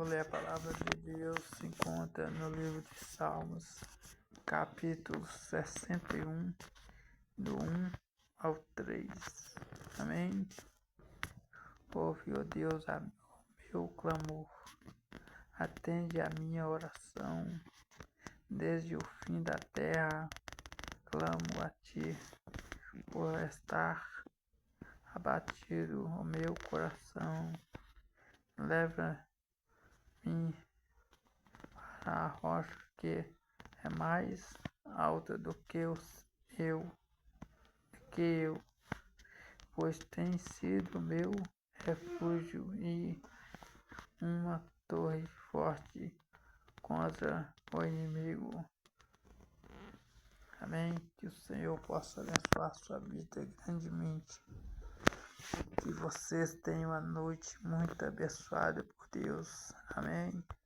Vou ler a palavra de Deus, se encontra no livro de Salmos, capítulo 61, do 1 ao 3. Amém? Ouve, ó Deus, meu clamor, atende a minha oração. Desde o fim da terra, clamo a Ti, por estar abatido o meu coração. Leva-me para a rocha que é mais alta do que eu, pois tem sido meu refúgio e uma torre forte contra o inimigo. Amém? Que o Senhor possa abençoar a sua vida grandemente. Que vocês tenham uma noite muito abençoada por Deus. Amém?